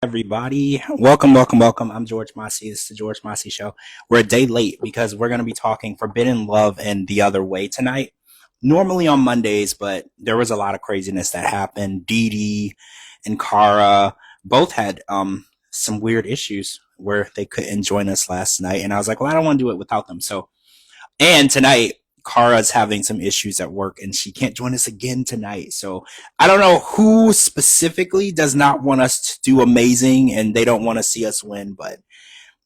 Everybody? Welcome. I'm George Mossey. This is the George Mossey Show. We're a day late because we're going to be talking Forbidden Love and The Other Way tonight. Normally on Mondays, but there was a lot of craziness that happened. Dee Dee and Cara both had some weird issues where they couldn't join us last night. And I was like, well, I don't want to do it without them. And tonight, Kara's having some issues at work and she can't join us again tonight. So I don't know who specifically does not want us to do amazing and they don't want to see us win, but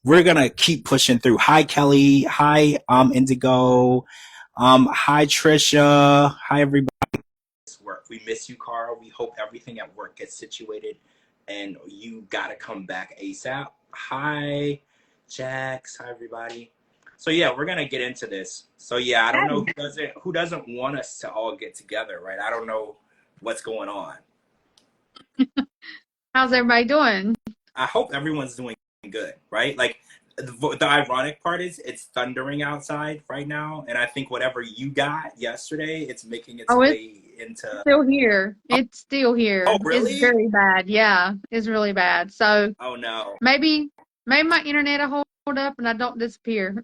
we're going to keep pushing through. Hi, Kelly. Hi, Indigo. Hi, Trisha. Hi, everybody. Work. We miss you, Kara. We hope everything at work gets situated and you got to come back ASAP. Hi, Jax. Hi, everybody. So yeah, we're gonna get into this. So yeah, I don't know who doesn't want us to all get together, right? I don't know what's going on. How's everybody doing? I hope everyone's doing good, right? Like the ironic part is it's thundering outside right now, and I think whatever you got yesterday, it's making its way into. Still here. It's still here. Oh, really? It's very bad. Yeah, it's really bad. So. Oh no. Maybe my internet will hold up and I don't disappear.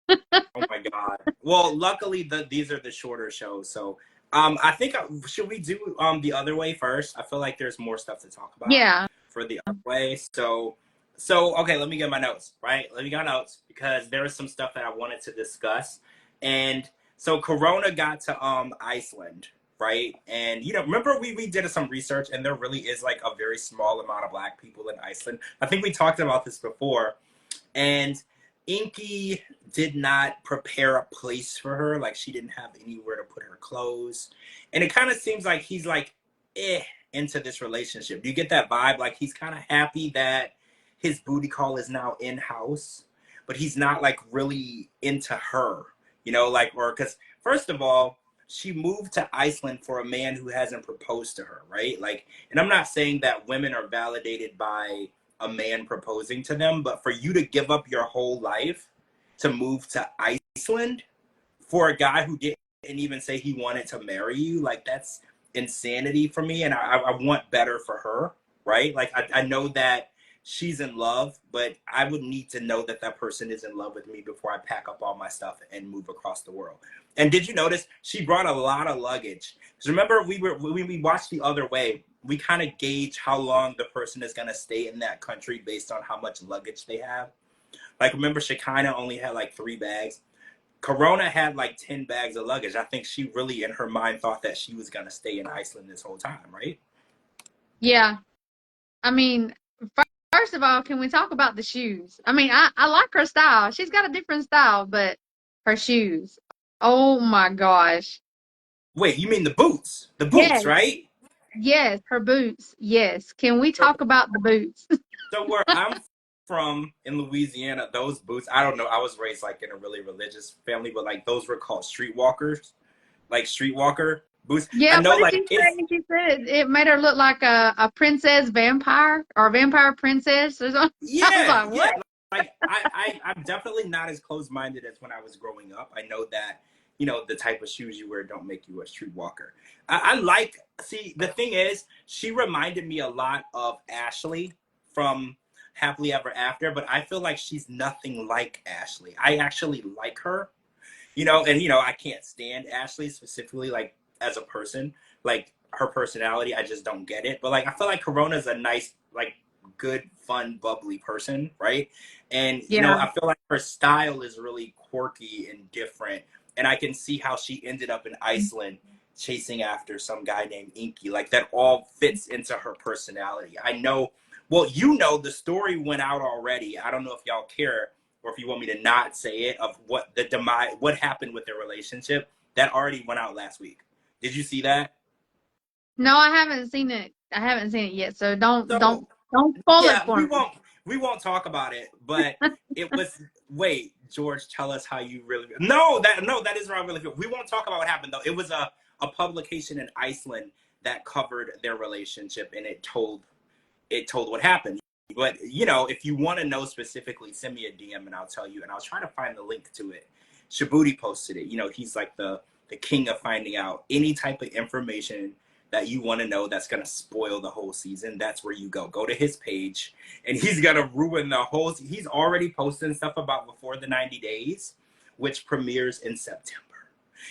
Oh my God. Well, luckily these are the shorter shows, so I think should we do The Other Way first? I feel like there's more stuff to talk about. Yeah. For The Other Way. So okay, let me get my notes, right? Let me get my notes because there was some stuff that I wanted to discuss. And so Corona got to Iceland, right? And remember we did some research and there really is like a very small amount of Black people in Iceland. I think we talked about this before. And Inky did not prepare a place for her. Like she didn't have anywhere to put her clothes. And it kind of seems like he's like, into this relationship. Do you get that vibe? Like he's kind of happy that his booty call is now in-house, but he's not like really into her, or because first of all, she moved to Iceland for a man who hasn't proposed to her, right? Like, and I'm not saying that women are validated by a man proposing to them, but for you to give up your whole life to move to Iceland for a guy who didn't even say he wanted to marry you, like that's insanity for me. And I want better for her, right? Like I know that she's in love, but I would need to know that that person is in love with me before I pack up all my stuff and move across the world. And did you notice she brought a lot of luggage? Because remember when we watched The Other Way, we kind of gauge how long the person is going to stay in that country based on how much luggage they have. Like, remember, Shekinah only had like 3 bags. Corona had like 10 bags of luggage. I think she really, in her mind, thought that she was going to stay in Iceland this whole time, right? Yeah. I mean, first of all, can we talk about the shoes? I mean, I like her style. She's got a different style, but her shoes. Oh my gosh. Wait, you mean the boots? The boots, Yes. right? Yes, her boots. Yes. Can we So, talk about the boots? so where I'm from in Louisiana, those boots, I don't know. I was raised like in a really religious family, but like those were called streetwalkers, like streetwalker boots. Yeah, I know, what did like she it's say? She said it made her look like a princess vampire or a vampire princess or something. I was like, yeah. what? Like I'm definitely not as closed-minded as when I was growing up. I know that the type of shoes you wear don't make you a streetwalker. I like see the thing is she reminded me a lot of Ashley from Happily Ever After, but I feel like she's nothing like Ashley. I actually like her, and I can't stand Ashley specifically like as a person, like her personality, I just don't get it. But like I feel like Corona's a nice, like good, fun, bubbly person, right? And Yeah. I feel like her style is really quirky and different. And I can see how she ended up in Iceland chasing after some guy named Inky. Like that all fits into her personality. I know, well, the story went out already. I don't know if y'all care or if you want me to not say it, of what the demise, what happened with their relationship. That already went out last week. Did you see that? No, I haven't seen it. I haven't seen it yet. So don't So don't don't spoil it yeah, for me. we won't talk about it. But it was wait, George, tell us how you really feel. No, that isn't how I really feel. We won't talk about what happened though. It was a publication in Iceland that covered their relationship and it told what happened. But if you want to know specifically, send me a DM and I'll tell you, and I'll try to find the link to it. Shabuti posted it. He's like the king of finding out any type of information that you want to know that's going to spoil the whole season, that's where you go. Go to his page, and he's going to ruin the whole. He's already posting stuff about Before the 90 Days, which premieres in September.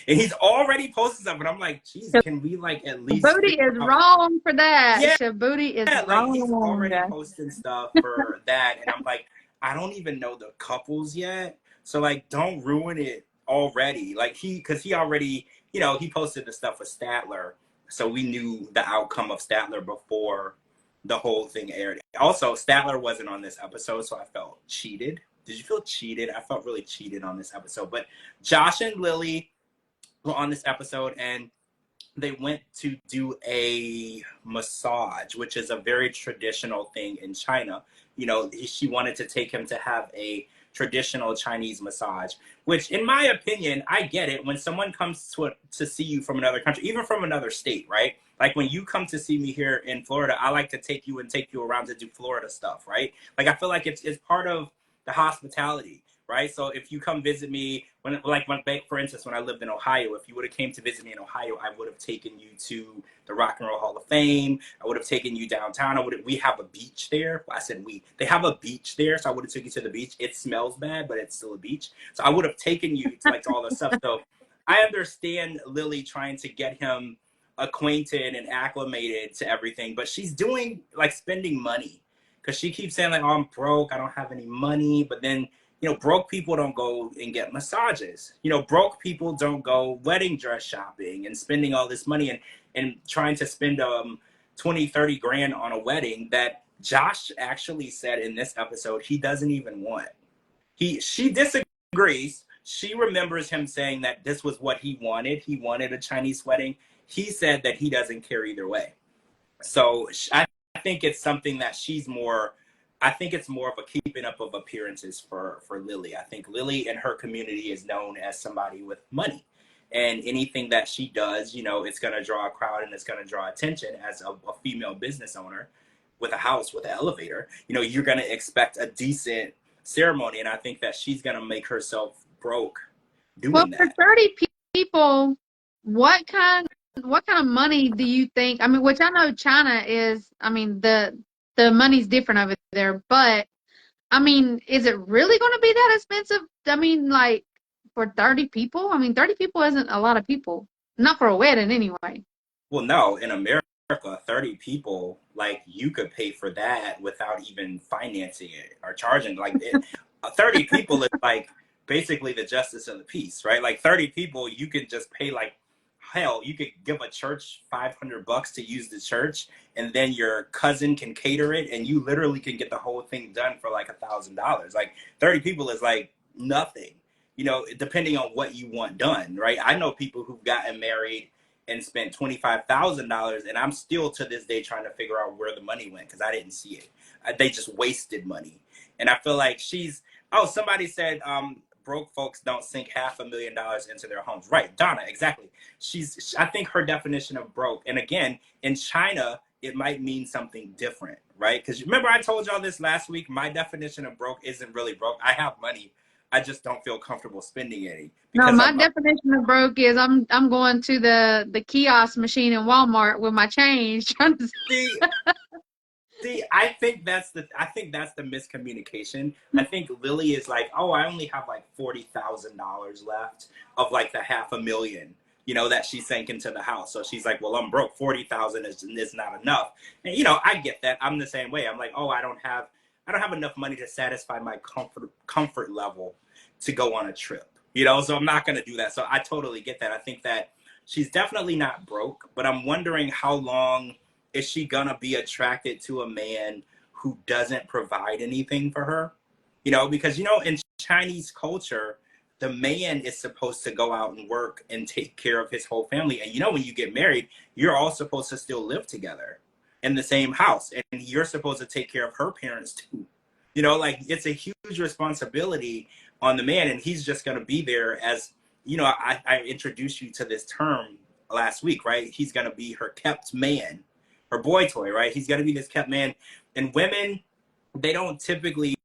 And he's already posting stuff, and I'm like, geez, can we like at least Booty figure is out? wrong for that. Yeah, Shabuti is like he's wrong. already posting stuff for that, and I'm like, I don't even know the couples yet, so like, don't ruin it already. Like because he already, he posted the stuff with Statler, so we knew the outcome of Statler before the whole thing aired. Also, Statler wasn't on this episode, so I felt cheated. Did you feel cheated? I felt really cheated on this episode. But Josh and Lily were on this episode, and they went to do a massage, which is a very traditional thing in China. She wanted to take him to have a traditional Chinese massage, which in my opinion, I get it. When someone comes to see you from another country, even from another state, right? Like when you come to see me here in Florida, I like to take you around to do Florida stuff, right? Like I feel like it's part of the hospitality, right? So if you come visit me, for instance, when I lived in Ohio, if you would have came to visit me in Ohio, I would have taken you to the Rock and Roll Hall of Fame. I would have taken you downtown. We have a beach there. I said they have a beach there, so I would have taken you to the beach. It smells bad, but it's still a beach. So I would have taken you to all the stuff. So I understand Lily trying to get him acquainted and acclimated to everything, but she's doing spending money, because she keeps saying oh, I'm broke, I don't have any money, but then broke people don't go and get massages. Broke people don't go wedding dress shopping and spending all this money and trying to spend 20-30 grand on a wedding that Josh actually said in this episode he doesn't even want. She disagrees. She remembers him saying that this was what he wanted. He wanted a Chinese wedding. He said that he doesn't care either way. So I think it's something that I think it's more of a keeping up of appearances for Lily. I think Lily in her community is known as somebody with money. And anything that she does, it's going to draw a crowd and it's going to draw attention. As a female business owner with a house, with an elevator, you're going to expect a decent ceremony. And I think that she's going to make herself broke doing that. For that. 30 people, what kind of money do you think? I mean, which I know China is, I mean, the money's different over there, but I mean, is it really going to be that expensive? I mean, like for 30 people? I mean, 30 people isn't a lot of people. Not for a wedding anyway. Well, no, in America, 30 people, you could pay for that without even financing it or charging. 30 people is basically the justice of the peace, right? 30 people, you can just pay hell, you could give a church $500 to use the church, and then your cousin can cater it, and you literally can get the whole thing done for $1,000. 30 people is nothing, depending on what you want done, right? I know people who've gotten married and spent $25,000, and I'm still to this day trying to figure out where the money went because I didn't see it. They just wasted money, and I feel like somebody said broke folks don't sink $500,000 into their homes. Right, Donna, exactly. I think her definition of broke, and again, in China, it might mean something different, right? Because remember I told y'all this last week, my definition of broke isn't really broke. I have money. I just don't feel comfortable spending any. No, my definition of broke is I'm going to the kiosk machine in Walmart with my change trying to See, I think that's the miscommunication. I think Lily is oh, I only have $40,000 left of the $500,000, that she sank into the house. So she's well, I'm broke. 40,000 is not enough. And I get that. I'm the same way. I'm oh, I don't have enough money to satisfy my comfort level to go on a trip. So I'm not gonna do that. So I totally get that. I think that she's definitely not broke, but I'm wondering how long is she gonna be attracted to a man who doesn't provide anything for her? Because in Chinese culture, the man is supposed to go out and work and take care of his whole family. And when you get married, you're all supposed to still live together in the same house, and you're supposed to take care of her parents too. It's a huge responsibility on the man, and he's just gonna be there as I introduced you to this term last week, right? He's gonna be her kept man. Her boy toy, right? He's got to be this kept man. And women, they don't typically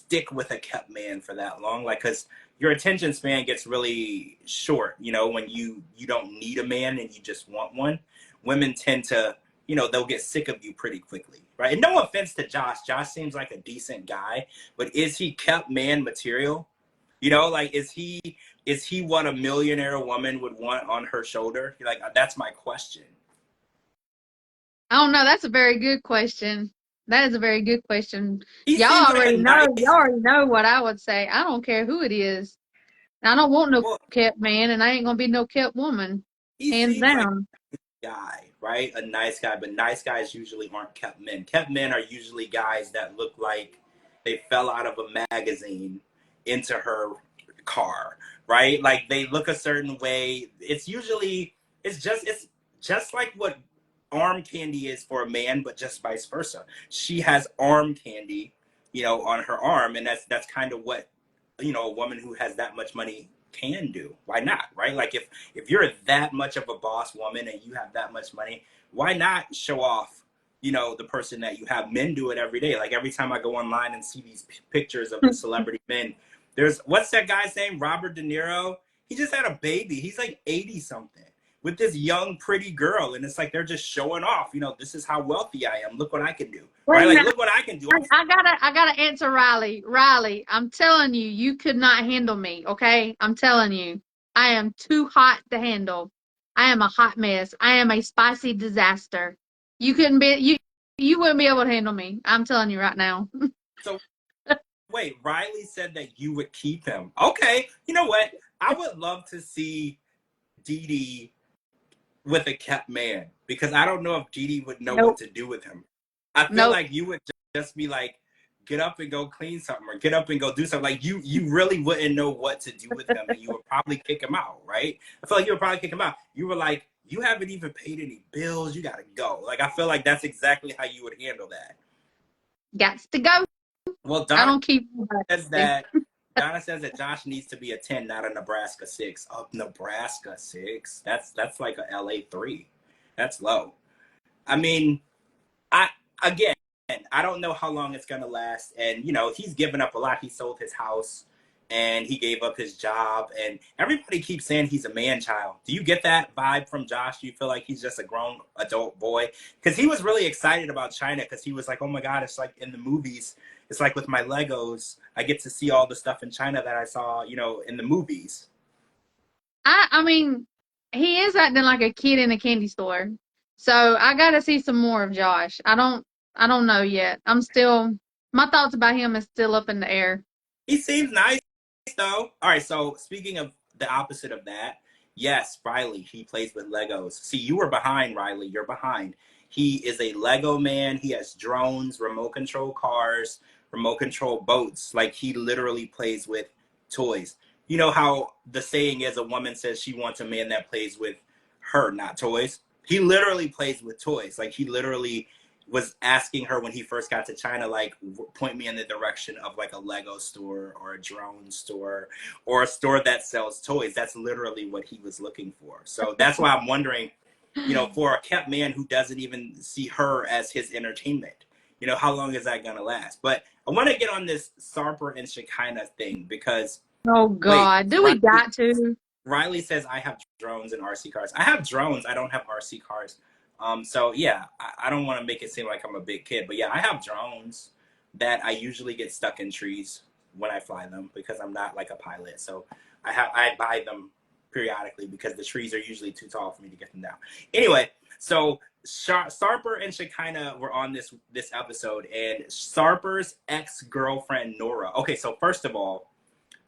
stick with a kept man for that long, like, because your attention span gets really short, you know, when you don't need a man and you just want one. Women tend to, you know, they'll get sick of you pretty quickly, right? And no offense to Josh seems like a decent guy, but is he kept man material? You know, like, is he what a millionaire woman would want on her shoulder? Like, that's my question. I don't know. That's a very good question. That is a very good question. He seems like a Y'all nice, already know what I would say. I don't care who it is. I don't want no well, kept man, and I ain't gonna be no kept woman. he Hands seems like down. guy, right? A nice guy, but nice guys usually aren't kept men. Kept men are usually guys that look like they fell out of a magazine into her car, right? Like, they look a certain way. It's just like what arm candy is for a man, but just vice versa. She has arm candy, you know, on her arm, and that's kind of what, you know, a woman who has that much money can do. Why not, right? Like, if you're that much of a boss woman and you have that much money, why not show off, you know, the person that you have? Men do it every day. Like, every time I go online and see these pictures of the celebrity men, there's, what's that guy's name? Robert De Niro. He just had a baby. He's like 80 something with this young, pretty girl. And it's like, they're just showing off, you know, this is how wealthy I am. Look what I can do, right? Like, look what I can do. I gotta answer Riley. Riley, I'm telling you, you could not handle me, okay? I'm telling you. I am too hot to handle. I am a hot mess. I am a spicy disaster. You wouldn't be able to handle me. I'm telling you right now. So wait, Riley said that you would keep him. Okay, you know what? I would love to see Dee Dee with a kept man, because I don't know if Dee Dee would know what Nope. to do with him. I feel Nope. like you would just be like, get up and go clean something, or get up and go do something. Like, you really wouldn't know what to do with him, and you would probably kick him out, right? I feel like you would probably kick him out. You were like, you haven't even paid any bills. You gotta go. Like, I feel like that's exactly how you would handle that. Gots to go. Well, I don't keep says that Donna says that Josh needs to be a 10, not a Nebraska 6. Oh, Nebraska 6. That's like a LA 3. That's low. I mean, I again, I don't know how long it's gonna last. And, you know, he's given up a lot. He sold his house and he gave up his job, and everybody keeps saying he's a man child. Do you get that vibe from Josh? Do you feel like he's just a grown adult boy? Because he was really excited about China, because he was like, oh my God, it's like in the movies. It's like with my Legos, I get to see all the stuff in China that I saw, you know, in the movies. I mean, he is acting like a kid in a candy store. So I gotta see some more of Josh. I don't know yet. My thoughts about him is still up in the air. He seems nice, though. All right, so speaking of the opposite of that, yes, Riley, he plays with Legos. See, you were behind, Riley. You're behind. He is a Lego man. He has drones, remote control cars, remote control boats. Like, he literally plays with toys. You know how the saying is, a woman says she wants a man that plays with her, not toys? He literally plays with toys. Like, he literally was asking her when he first got to China, like, point me in the direction of like a Lego store or a drone store or a store that sells toys. That's literally what he was looking for. So that's why I'm wondering, you know, for a kept man who doesn't even see her as his entertainment, you know, how long is that going to last? But I want to get on this Sarper and Shekinah thing, because Oh wait, God, do we Riley, got to? Riley says I have drones and RC cars. I have drones. I don't have RC cars. So yeah, I don't want to make it seem like I'm a big kid, but yeah, I have drones that I usually get stuck in trees when I fly them, because I'm not like a pilot. So I buy them periodically because the trees are usually too tall for me to get them down. Anyway, so Sarper and Shekinah were on this episode, and Sarper's ex-girlfriend Nora. Okay, so first of all,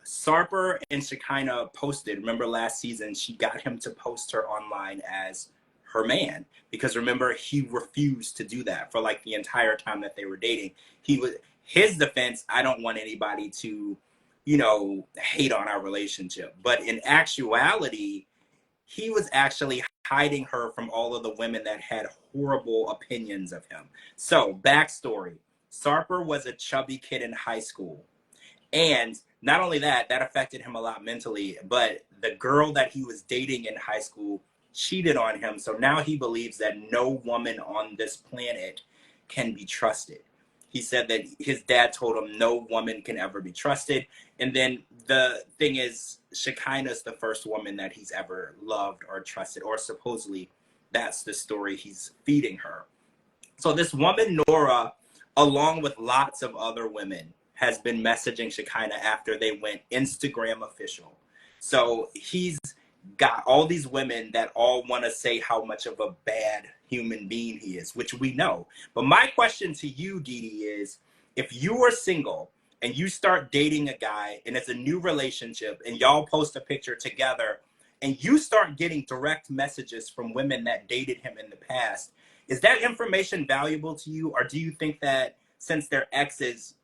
Sarper and Shekinah posted. Remember last season, she got him to post her online as her man, because remember, he refused to do that for like the entire time that they were dating. He was, his defense, I don't want anybody to, you know, hate on our relationship. But in actuality, he was actually hiding her from all of the women that had horrible opinions of him. So, backstory. Sarper was a chubby kid in high school. And not only that, that affected him a lot mentally, but the girl that he was dating in high school cheated on him. So now he believes that no woman on this planet can be trusted. He said that his dad told him no woman can ever be trusted. And then the thing is, Shekinah's the first woman that he's ever loved or trusted, or supposedly that's the story he's feeding her. So this woman, Nora, along with lots of other women, has been messaging Shekinah after they went Instagram official. So he's got all these women that all want to say how much of a bad human being he is, which we know. But my question to you, Dee Dee, is if you are single and you start dating a guy and it's a new relationship and y'all post a picture together and you start getting direct messages from women that dated him in the past, is that information valuable to you, or do you think that since they're exes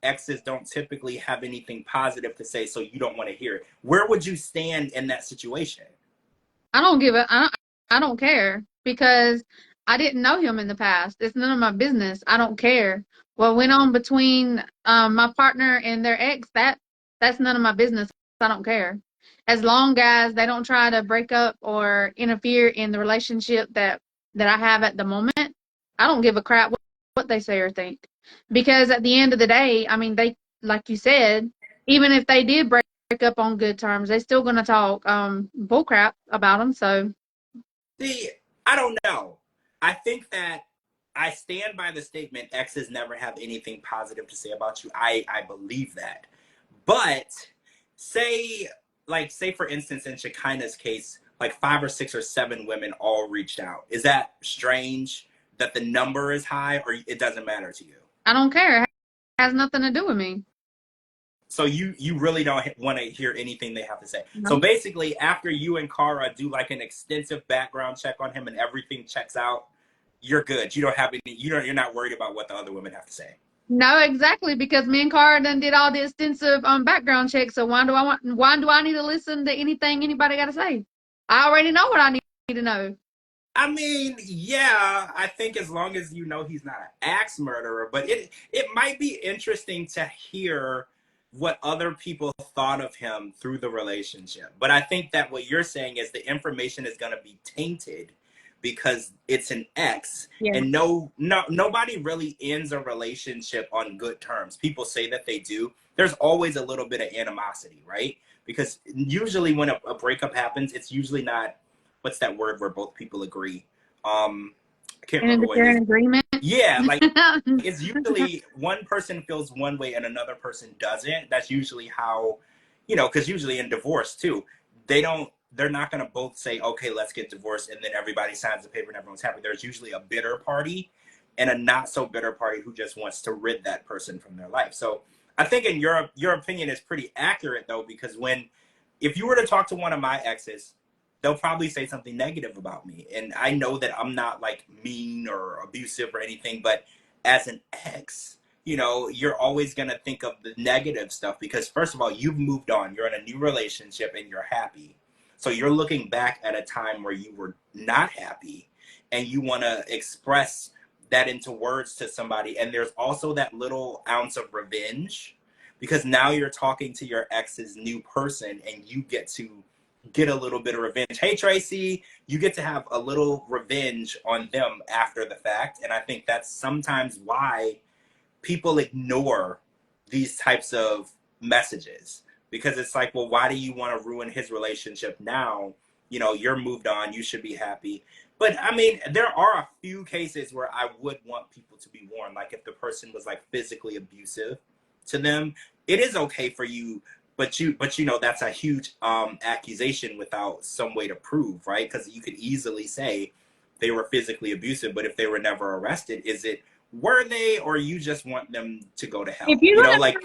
don't typically have anything positive to say, so you don't want to hear it? Where would you stand in that situation? I don't give a I don't care because I didn't know him in the past. It's none of my business. I don't care. What went on between my partner and their ex, that's none of my business. I don't care. As long as they don't try to break up or interfere in the relationship that I have at the moment, I don't give a crap what they say or think. Because at the end of the day, I mean, they, like you said, even if they did break up on good terms, they still gonna talk bull crap about them. So See, I don't know. I think that I stand by the statement exes never have anything positive to say about you. I believe that. But say, say for instance, in Shekinah's case, like 5 or 6 or 7 women all reached out. Is that strange that the number is high, or it doesn't matter to you? I don't care. It has nothing to do with me. So you really don't want to hear anything they have to say. So No. basically, after you and Cara do like an extensive background check on him and everything checks out, you're good. You don't have any. You're not worried about what the other women have to say. No, exactly, because me and Cara done did all the extensive background checks. So why do I need to listen to anything anybody got to say? I already know what I need to know. I mean, yeah, I think as long as you know he's not an axe murderer, but it might be interesting to hear what other people thought of him through the relationship. But I think that what you're saying is the information is going to be tainted because it's an ex, Yeah. and nobody really ends a relationship on good terms. People say that they do. There's always a little bit of animosity, right? Because usually when a breakup happens, it's usually not, what's that word where both people agree? I can't And remember if what it they're is. in agreement. Yeah, like it's usually one person feels one way and another person doesn't. That's usually how, because usually in divorce too, they're not going to both say, okay, let's get divorced, and then everybody signs the paper and everyone's happy. There's usually a bitter party and a not so bitter party who just wants to rid that person from their life. So I think in your opinion is pretty accurate though, because if you were to talk to one of my exes, they'll probably say something negative about me. And I know that I'm not like mean or abusive or anything, but as an ex, you're always going to think of the negative stuff because, first of all, you've moved on. You're in a new relationship and you're happy. So you're looking back at a time where you were not happy and you want to express that into words to somebody. And there's also that little ounce of revenge because now you're talking to your ex's new person and you get a little bit of revenge. Hey, Tracy, you get to have a little revenge on them after the fact. And I think that's sometimes why people ignore these types of messages because it's like, well, why do you want to ruin his relationship now? You're moved on. You should be happy. But I mean, there are a few cases where I would want people to be warned. Like if the person was like physically abusive to them, it is okay for you, but that's a huge accusation without some way to prove, right? Because you could easily say they were physically abusive, but if they were never arrested, were they, or you just want them to go to If hell? you're gonna Like,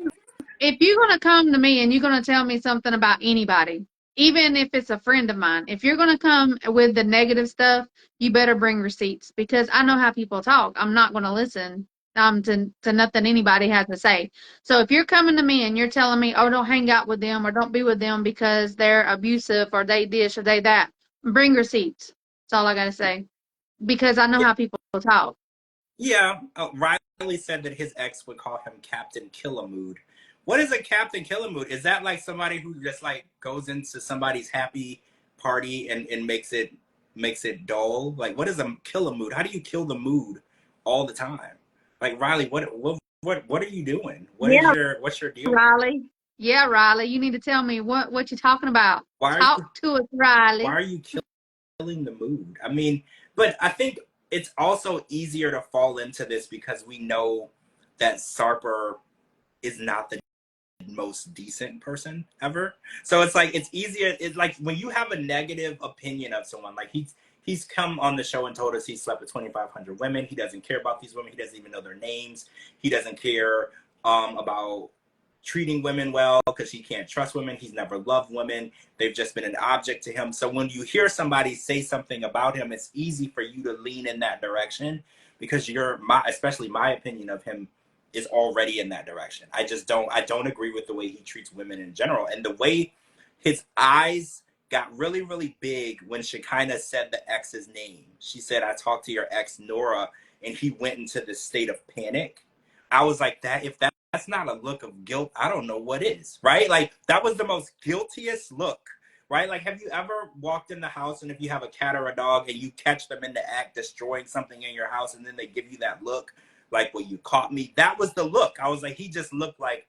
if you're gonna come to me and you're gonna tell me something about anybody, even if it's a friend of mine, if you're gonna come with the negative stuff, you better bring receipts because I know how people talk. I'm not gonna listen to nothing anybody has to say. So if you're coming to me and you're telling me, oh, don't hang out with them or don't be with them because they're abusive or they this or they that, bring receipts. That's all I gotta say. Because I know how people talk. yeah, Riley said that his ex would call him Captain Killamood. What is a Captain Killamood? Is that like somebody who just like goes into somebody's happy party and makes it dull? Like, what is a Killamood? How do you kill the mood all the time? Like, Riley, what what are you doing? Yeah, what's your deal? Riley. Yeah, Riley. You need to tell me what you're talking about. Why are you Talk to us, why Riley. are you killing the mood? I mean, but I think it's also easier to fall into this because we know that Sarper is not the most decent person ever. So it's like it's easier. It's like when you have a negative opinion of someone, like he's come on the show and told us he slept with 2,500 women. He doesn't care about these women. He doesn't even know their names. He doesn't care about treating women well because he can't trust women. He's never loved women. They've just been an object to him. So when you hear somebody say something about him, it's easy for you to lean in that direction because especially my opinion of him is already in that direction. I don't agree with the way he treats women in general. And the way his eyes got really, really big when Shekinah said the ex's name. She said, I talked to your ex Nora, and he went into this state of panic. I was like, that's not a look of guilt, I don't know what is, right? Like that was the most guiltiest look. Right? Like, have you ever walked in the house and if you have a cat or a dog and you catch them in the act destroying something in your house and then they give you that look? Like, well, you caught me. That was the look. I was like, he just looked like,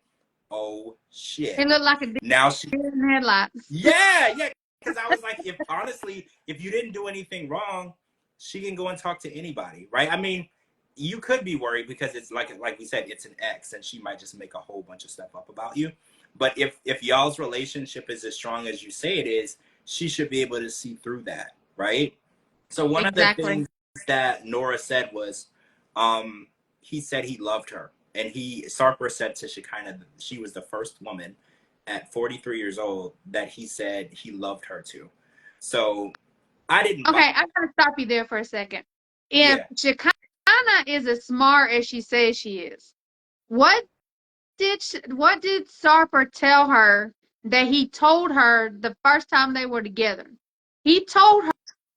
oh He shit. looked like a deer Now she, in the headlights. yeah. Because I was like, if honestly, if you didn't do anything wrong, she can go and talk to anybody, right? I mean, you could be worried because it's like we said, it's an ex, and she might just make a whole bunch of stuff up about you. But if y'all's relationship is as strong as you say it is, she should be able to see through that, right? So one of the Exactly. things that Nora said was, he said he loved her, and Sarper said to Shekinah that she was the first woman at 43 years old that he said he loved her to. So I didn't Okay, mind. I gotta stop you there for a second. If Yeah, Shekinah is as smart as she says she is, what what did Sarper tell her that he told her the first time they were together? He told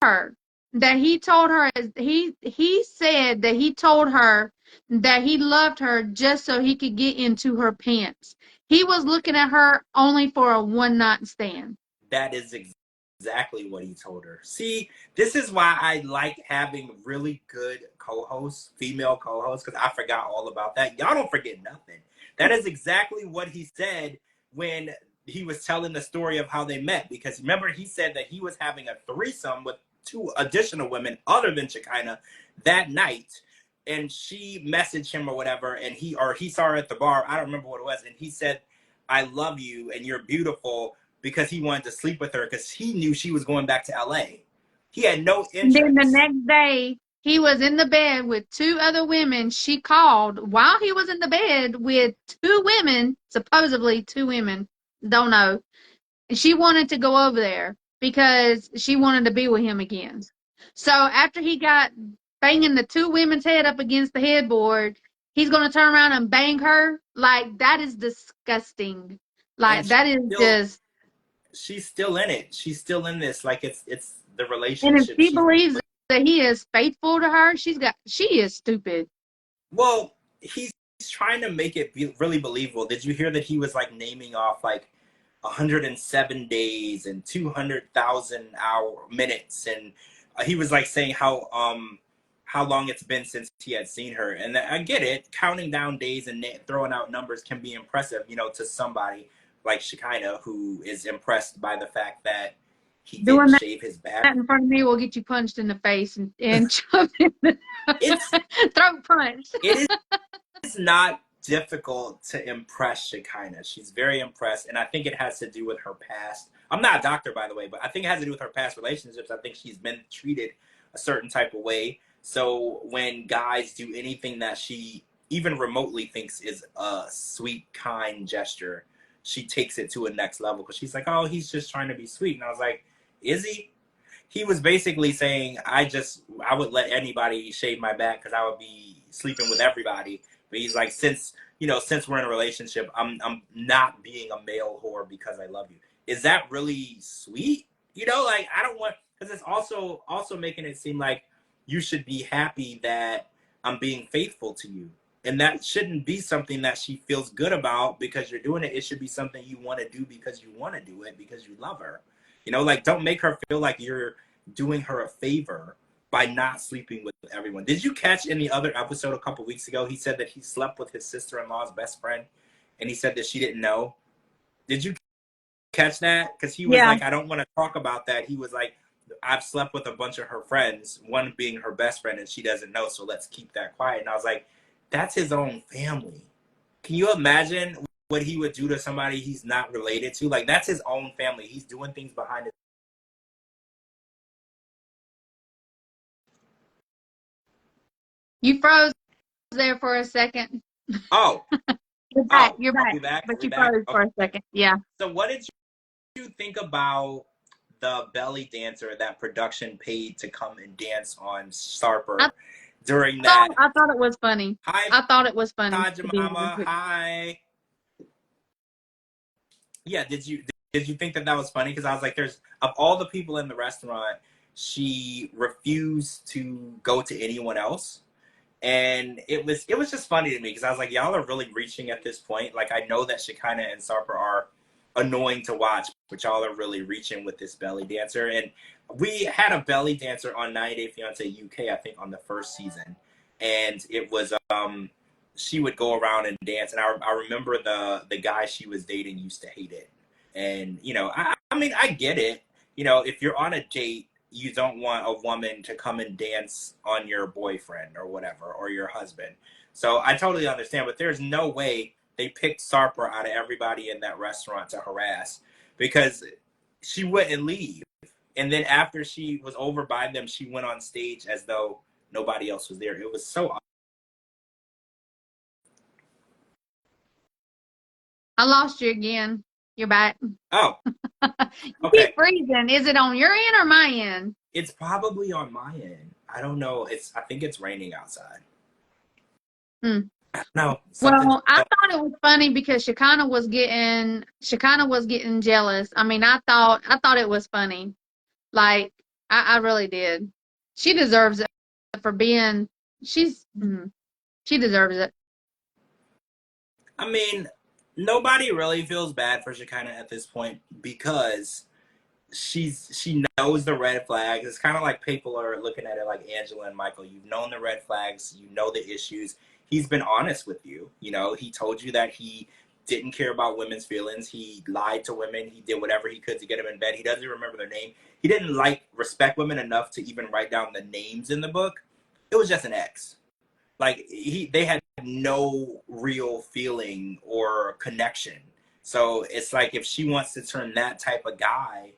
her that he told her he said that he told her that he loved her just so he could get into her pants. He was looking at her only for a one night stand. that is exactly what he told her. See, this is why I like having really good co-hosts, female co-hosts, because I forgot all about that. Y'all don't forget nothing. That is exactly what he said when he was telling the story of how they met. Because remember, he said that he was having a threesome with two additional women other than Shekinah that night. And she messaged him or whatever, and he saw her at the bar. I don't remember what it was, and he said, "I love you and you're beautiful," because he wanted to sleep with her because he knew she was going back to LA. He had no And then the interest. next day, he was in the bed with two other women. She called while he was in the bed with two women, supposedly two women, don't know. And she wanted to go over there because she wanted to be with him again. So after he got banging the two women's head up against the headboard, he's going to turn around and bang her. Like, that is disgusting. And Like, that is still just. she's still in it. She's still in this. Like it's the And if relationship she she's believes that he is faithful to her, she is stupid. well, he's trying to make it really believable. Did you hear that he was like naming off like 107 days and 200,000 hour minutes, and he was like saying how long it's been since he had seen her. And I get it, counting down days and throwing out numbers can be impressive, to somebody like Shekinah who is impressed by the fact that he didn't Doing shave his back. that in front of me will get you punched in the face and shoved in the It's throat punch. it is not difficult to impress Shekinah. She's very impressed, and I think it has to do with her past. I'm not a doctor, by the way, but I think it has to do with her past relationships. I think she's been treated a certain type of way. So when guys do anything that she even remotely thinks is a sweet, kind gesture, she takes it to a next level because she's like, "Oh, he's just trying to be sweet." And I was like, "Is he?" He was basically saying, I would let anybody shave my back because I would be sleeping with everybody. But he's like, since we're in a relationship, I'm not being a male whore because I love you. Is that really sweet? Like I don't want, because it's also making it seem like you should be happy that I'm being faithful to you. And that shouldn't be something that she feels good about because you're doing it. It should be something you want to do because you want to do it because you love her. Like don't make her feel like you're doing her a favor by not sleeping with everyone. Did you catch in the other episode a couple weeks ago? He said that he slept with his sister-in-law's best friend, and he said that she didn't know. Did you catch that? Because he was Yeah. like, I don't want to talk about that. He was like, I've slept with a bunch of her friends, one being her best friend, and she doesn't know, so let's keep that quiet. And I was like, that's his own family. Can you imagine what he would do to somebody he's not related to? Like, that's his own family. He's doing things behind his... You froze there for a second. Oh. You're back. Oh, You're are back. we back? Are But we you back? froze for Okay. a second. Yeah. So what did you think about the belly dancer that production paid to come and dance on Sarper during that? I thought it was funny. Hi, I thought it was funny. Mama. Hi. Yeah, did you think that that was funny? Because I was like, there's of all the people in the restaurant, she refused to go to anyone else. And it was just funny to me because I was like, y'all are really reaching at this point. Like, I know that Shekinah and Sarper are annoying to watch, but y'all are really reaching with this belly dancer. And we had a belly dancer on 90 Day Fiance UK, I think, on the first season, and it was she would go around and dance. And I remember the guy she was dating used to hate it. And you know, I mean, I get it. You know, if you're on a date, you don't want a woman to come and dance on your boyfriend or whatever, or your husband. So I totally understand, but there's no way they picked Sarper out of everybody in that restaurant to harass, because she wouldn't leave. And then after she was over by them, she went on stage as though nobody else was there. It was so... I lost you again. You're back. Oh, You okay. keep freezing. Is it on your end or my end? It's probably on my end. I don't know. I think it's raining outside. No. Well, I thought it was funny because Shekinah was getting jealous. I mean, I thought it was funny. Like, I really did. She deserves it for being. She deserves it. I mean, nobody really feels bad for Shekinah at this point because she knows the red flags. It's kind of like people are looking at it like Angela and Michael. You've known the red flags. You know the issues. He's been honest with you. You know, he told you that he didn't care about women's feelings. He lied to women. He did whatever he could to get them in bed. He doesn't even remember their name. He didn't respect women enough to even write down the names in the book. It was just an ex. Like, they had no real feeling or connection. So it's like, if she wants to turn that type of guy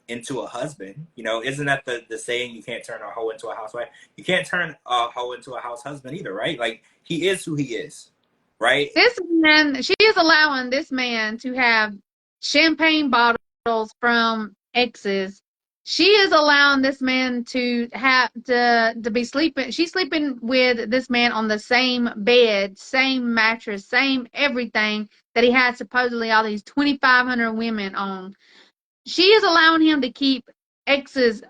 into a husband, you know, isn't that the saying, you can't turn a hoe into a housewife? You can't turn a hoe into a house husband either, right? Like, he is who he is, right? This man, she is allowing this man to have champagne bottles from exes. She is allowing this man to have to be sleeping. She's sleeping with this man on the same bed, same mattress, same everything that he had supposedly all these 2,500 women on. She is allowing him to keep exes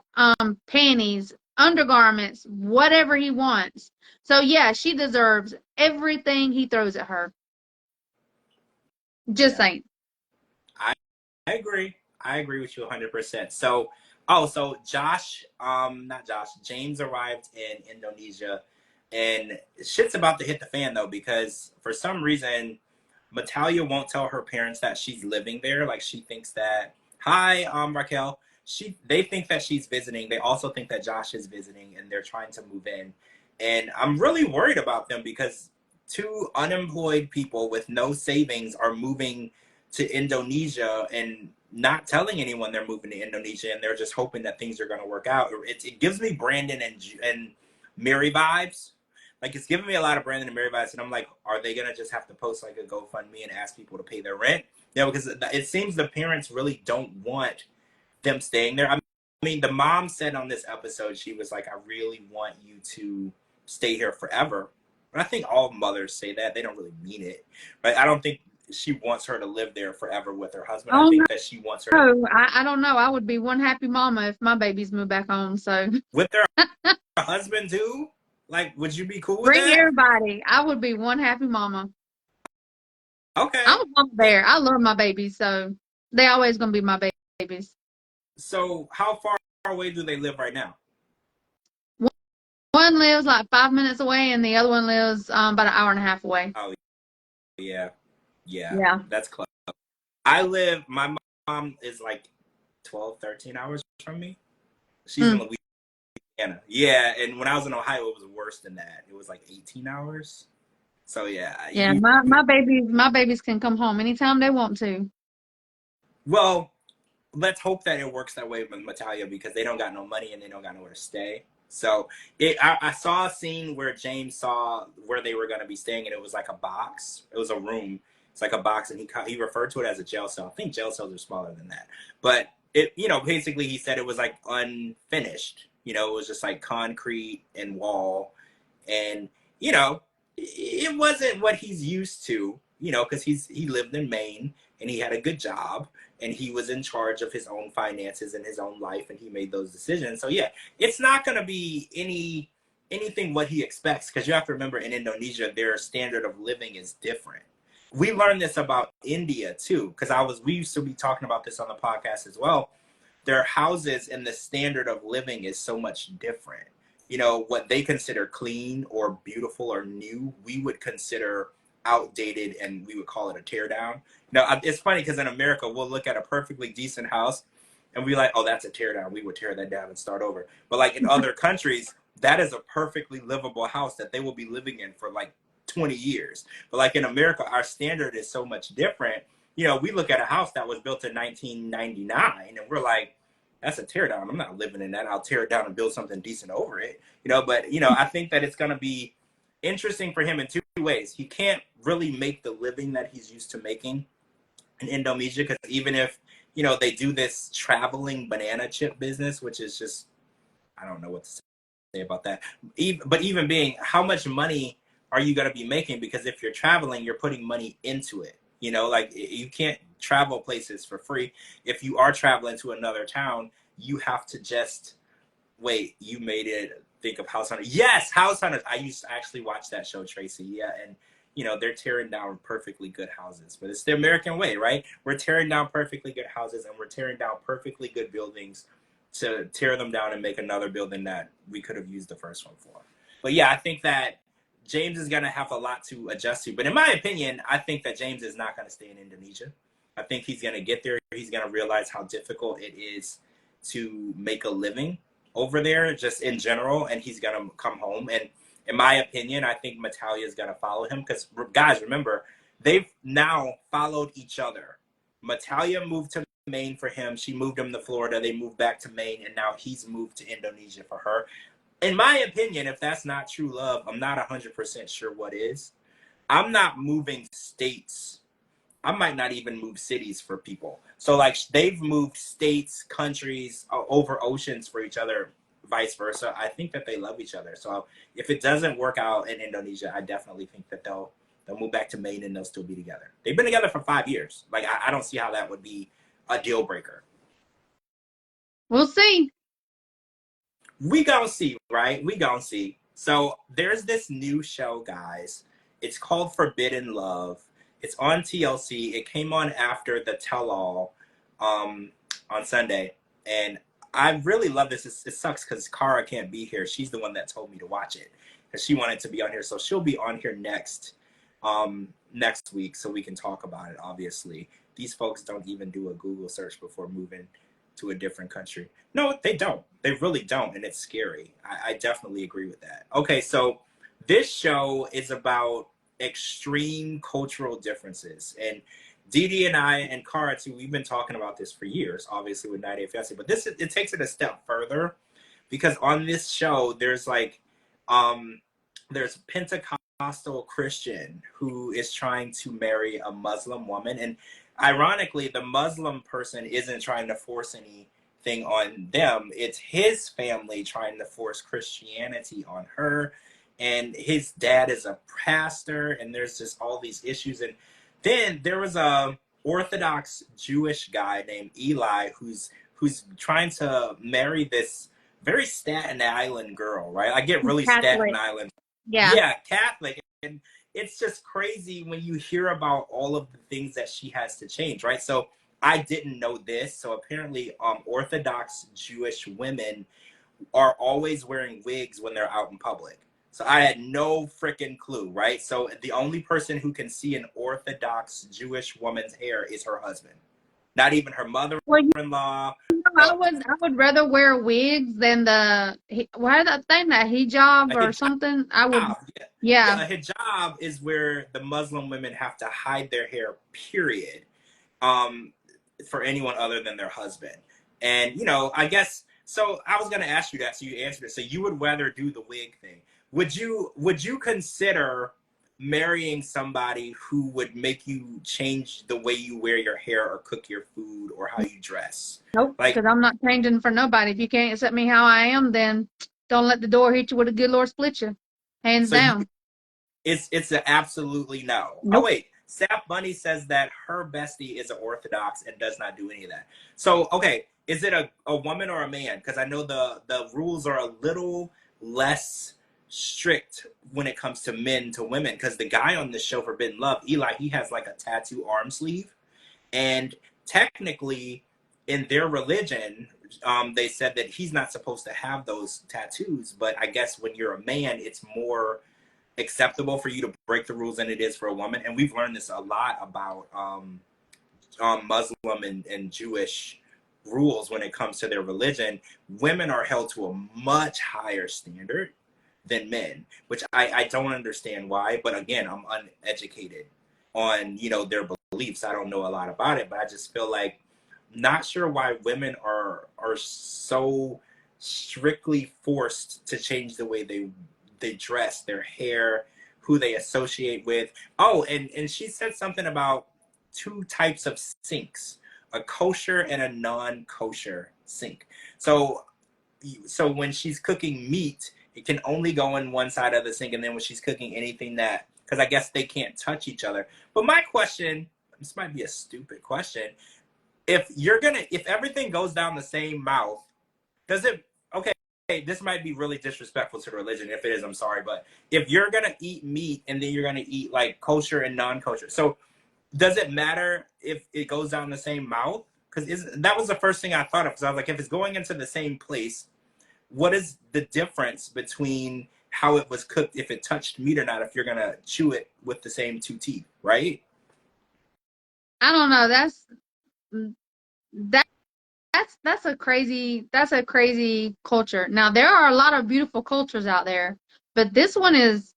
panties, undergarments, whatever he wants. So yeah, she deserves everything he throws at her. Just saying. I agree. I agree with you 100%. So, so James arrived in Indonesia, and shit's about to hit the fan though, because for some reason, Natalia won't tell her parents that she's living there. Like, she thinks that, hi, Raquel. They think that she's visiting. They also think that Josh is visiting, and they're trying to move in. And I'm really worried about them because two unemployed people with no savings are moving to Indonesia and not telling anyone they're moving to Indonesia, and they're just hoping that things are going to work out. It gives me Brandon and Mary vibes. Like, it's giving me a lot of Brandon and Mary vibes, and I'm like, are they gonna just have to post like a GoFundMe and ask people to pay their rent? You know, because it seems the parents really don't want them staying there. I mean, the mom said on this episode, she was like, I really want you to stay here forever. But I think all mothers say that. They don't really mean it. Right? I don't think she wants her to live there forever with her husband. I think that she wants her to... I don't know. I would be one happy mama if my babies moved back home. So with their husband too? Like, would you be cool with bring that? everybody. I would be one happy mama. Okay. I'm a mama bear. I love my babies, so they always gonna be my babies. So how far away do they live right now? One lives like 5 minutes away, and the other one lives about an hour and a half away. Oh yeah, yeah, Yeah. that's close. My mom is like 12, 13 hours from me. She's in Mm. Louisiana. Yeah, and when I was in Ohio, it was worse than that. It was like 18 hours. So yeah, Yeah, my babies can come home anytime they want to. well, let's hope that it works that way with Natalia because they don't got no money and they don't got nowhere to stay. So I saw a scene where James saw where they were going to be staying, and it was like a box. It was a room. It's like a box, and he referred to it as a jail cell. I think jail cells are smaller than that, but basically he said it was like unfinished. It was just like concrete and wall, and you know, it wasn't what he's used to. Because he lived in Maine and he had a good job and he was in charge of his own finances and his own life and he made those decisions. So yeah, it's not going to be anything what he expects because you have to remember in Indonesia their standard of living is different. We learned this about India too because we used to be talking about this on the podcast as well. Their houses and the standard of living is so much different. What they consider clean or beautiful or new, we would consider outdated and we would call it a tear down. It's funny because in America, we'll look at a perfectly decent house and we like, oh, that's a tear down. We would tear that down and start over. But like in other countries, that is a perfectly livable house that they will be living in for like 20 years. But like in America, our standard is so much different. We look at a house that was built in 1999 and we're like, that's a tear down. I'm not living in that. I'll tear it down and build something decent over it. But I think that it's going to be interesting for him in two ways. He can't really make the living that he's used to making in Indonesia because even if they do this traveling banana chip business, which is just, I don't know what to say about that. But even being, how much money are you going to be making? Because if you're traveling, you're putting money into it. Like you can't travel places for free. If you are traveling to another town, you have to just wait. You made it think of House Hunters. Yes, House Hunters. I used to actually watch that show, Tracy. Yeah, and they're tearing down perfectly good houses, but it's the American way, right? We're tearing down perfectly good houses and we're tearing down perfectly good buildings to tear them down and make another building that we could have used the first one for. But yeah, I think that James is going to have a lot to adjust to. But in my opinion, I think that James is not going to stay in Indonesia. I think he's going to get there. He's going to realize how difficult it is to make a living over there, just in general, and he's going to come home. And in my opinion, I think Natalia is going to follow him because, guys, remember, they've now followed each other. Natalia moved to Maine for him. She moved him to Florida. They moved back to Maine, and now he's moved to Indonesia for her. In my opinion, if that's not true love, I'm not 100% sure what is. I'm not moving states. I might not even move cities for people. So like they've moved states, countries, over oceans for each other, vice versa. I think that they love each other. So if it doesn't work out in Indonesia, I definitely think that they'll move back to Maine and they'll still be together. They've been together for 5 years. Like I don't see how that would be a deal breaker. We'll see. We gonna see, right? We gonna see. So there's this new show, guys. It's called Forbidden Love. It's on TLC. It came on after the Tell All on Sunday, and I really love this. It sucks because Kara can't be here. She's the one that told me to watch it because she wanted to be on here. So she'll be on here next week, so we can talk about it. Obviously, these folks don't even do a Google search before moving to a different country. No, they don't. They really don't, and it's scary. I definitely agree with that. Okay, so this show is about extreme cultural differences, and Didi and I and Cara too, we've been talking about this for years, obviously with 90 Day Fiancé, but it takes it a step further because on this show there's like there's Pentecostal Christian who is trying to marry a Muslim woman, and ironically, the Muslim person isn't trying to force anything on them. It's his family trying to force Christianity on her. And his dad is a pastor, and there's just all these issues. And then there was a Orthodox Jewish guy named Eli who's trying to marry this very Staten Island girl, right? I get really Catholic. Staten Island. Yeah. Yeah, Catholic. And it's just crazy when you hear about all of the things that she has to change, right? So I didn't know this. So apparently Orthodox Jewish women are always wearing wigs when they're out in public. So I had no freaking clue, right? So the only person who can see an Orthodox Jewish woman's hair is her husband, not even her Well, you mother-in-law. know, I would rather wear wigs than what is that thing, that hijab A or hijab. something. I would, Yeah. yeah. Yeah, a hijab is where the Muslim women have to hide their hair, period. Um, for anyone other than their husband. And I guess so. I was gonna ask you that, so you answered it. So you would rather do the wig thing. Would you consider marrying somebody who would make you change the way you wear your hair or cook your food or how you dress? Nope, Like, because I'm not changing for nobody. If you can't accept me how I am, then don't let the door hit you with a good Lord split you. Hands so you down. it's an absolutely no. Oh Nope. wait, Sap Bunny says that her bestie is an Orthodox and does not do any of that. So okay, is it a woman or a man? Because I know the rules are a little less strict when it comes to men to women. Because the guy on this show, Forbidden Love, Eli, he has like a tattoo arm sleeve, and technically, in their religion, they said that he's not supposed to have those tattoos. But I guess when you're a man, it's more acceptable for you to break the rules than it is for a woman. And we've learned this a lot about Muslim and Jewish rules when it comes to their religion. Women are held to a much higher standard than men, which I don't understand why. But again, I'm uneducated on their beliefs. I don't know a lot about it, but I just feel like not sure why women are so strictly forced to change the way they dress, their hair, who they associate with. Oh, and she said something about two types of sinks, a kosher and a non-kosher sink. So when she's cooking meat, it can only go in one side of the sink, and then when she's cooking anything that, because I guess they can't touch each other. But my question, this might be a stupid question, if everything goes down the same mouth, does it, okay, this might be really disrespectful to the religion. If it is, I'm sorry, but if you're gonna eat meat and then you're gonna eat like kosher and non-kosher, so does it matter if it goes down the same mouth? Because that was the first thing I thought of. Because I was like, if it's going into the same place, what is the difference between how it was cooked, if it touched meat or not, if you're gonna chew it with the same two teeth, right? I don't know. That that's a crazy culture. Now there are a lot of beautiful cultures out there, but this one's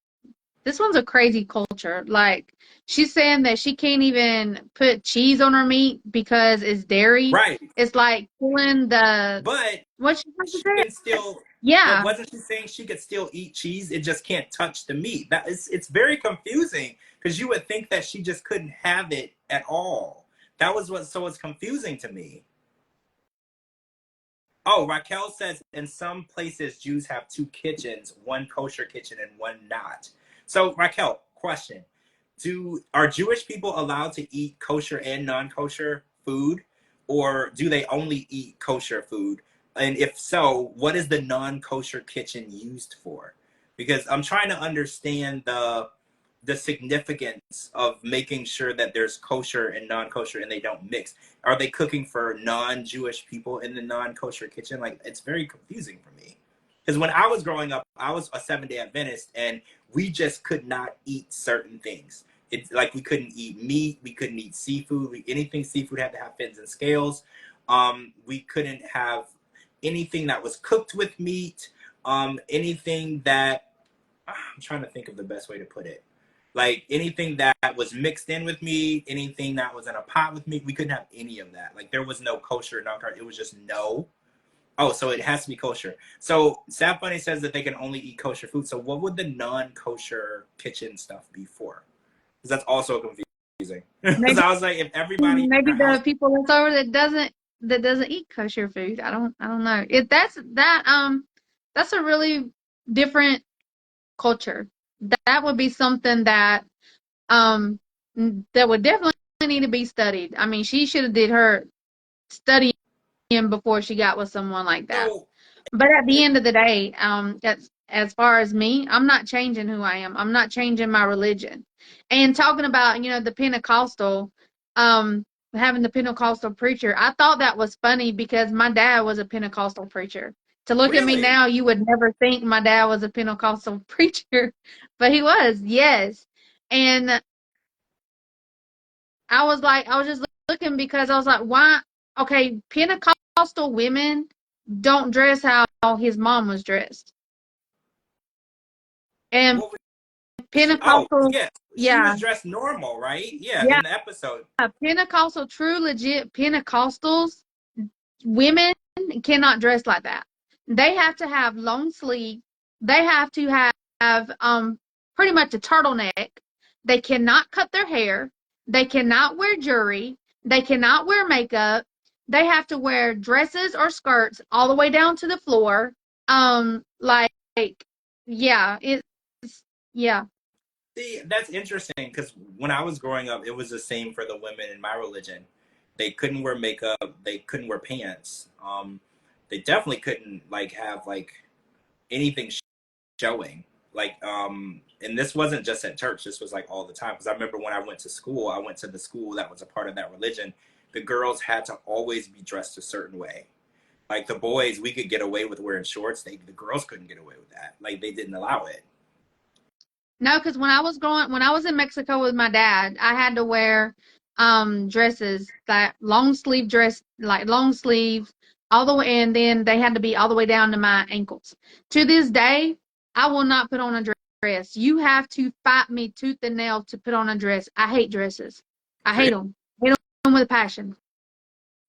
a crazy culture. Like, she's saying that she can't even put cheese on her meat because it's dairy. Right. It's like pulling the But what she she said. can still, but Yeah, wasn't she saying she could still eat cheese? It just can't touch the meat. That is, it's very confusing because you would think that she just couldn't have it at all. That was what, so it's confusing to me. Oh, Raquel says in some places Jews have two kitchens, one kosher kitchen and one not. So Raquel, question: are Jewish people allowed to eat kosher and non-kosher food, or do they only eat kosher food? And if so, what is the non-kosher kitchen used for? Because I'm trying to understand the significance of making sure that there's kosher and non-kosher and they don't mix. Are they cooking for non-Jewish people in the non-kosher kitchen? Like, it's very confusing for me. Because when I was growing up, I was a 7-day Adventist, and we just could not eat certain things. It's like we couldn't eat meat, we couldn't eat seafood. Anything seafood had to have fins and scales. We couldn't have anything that was cooked with meat. Anything that, I'm trying to think of the best way to put it. Like anything that was mixed in with meat, anything that was in a pot with meat, we couldn't have any of that. Like there was no kosher, non kosher. It was just no. Oh, so it has to be kosher. So Sap Bunny says that they can only eat kosher food. So what would the non-kosher kitchen stuff be for? Because that's also confusing. Because maybe I was like, if everybody in maybe their house, the people that's over that doesn't eat kosher food. I don't know. If that's a really different culture. That would be something um that would definitely need to be studied. I mean, she should have did her studying before she got with someone like that. so But at the it, end of the day, as far as me, I'm not changing who I am. I'm not changing my religion. And talking about, the Pentecostal, having the Pentecostal preacher, I thought that was funny because my dad was a Pentecostal preacher. To look at me Really? now, you would never think my dad was a Pentecostal preacher, but he was, yes. And I was just looking because I was like, why? Okay, Pentecostal women don't dress how his mom was dressed. And What was she? Oh, Pentecostal, yeah. She yeah, was dressed normal, right? Yeah, yeah, in the episode. Pentecostal, true, legit Pentecostals, women cannot dress like that. They have to have long sleeve. They have to have pretty much a turtleneck. They cannot cut their hair. They cannot wear jewelry. They cannot wear makeup. They have to wear dresses or skirts all the way down to the floor. Like, yeah, it's yeah. See, that's interesting because when I was growing up, it was the same for the women in my religion. They couldn't wear makeup. They couldn't wear pants. They definitely couldn't like have like anything showing. Like, and this wasn't just at church. This was like all the time. Because I remember when I went to school, I went to the school that was a part of that religion. The girls had to always be dressed a certain way. Like the boys, we could get away with wearing shorts. The girls couldn't get away with that. Like they didn't allow it. No, because when I was in Mexico with my dad, I had to wear dresses, that long sleeve dress, like long sleeves, all the way, and then they had to be all the way down to my ankles. To this day, I will not put on a dress. You have to fight me tooth and nail to put on a dress. I hate dresses. I hate them. Hate them with a passion.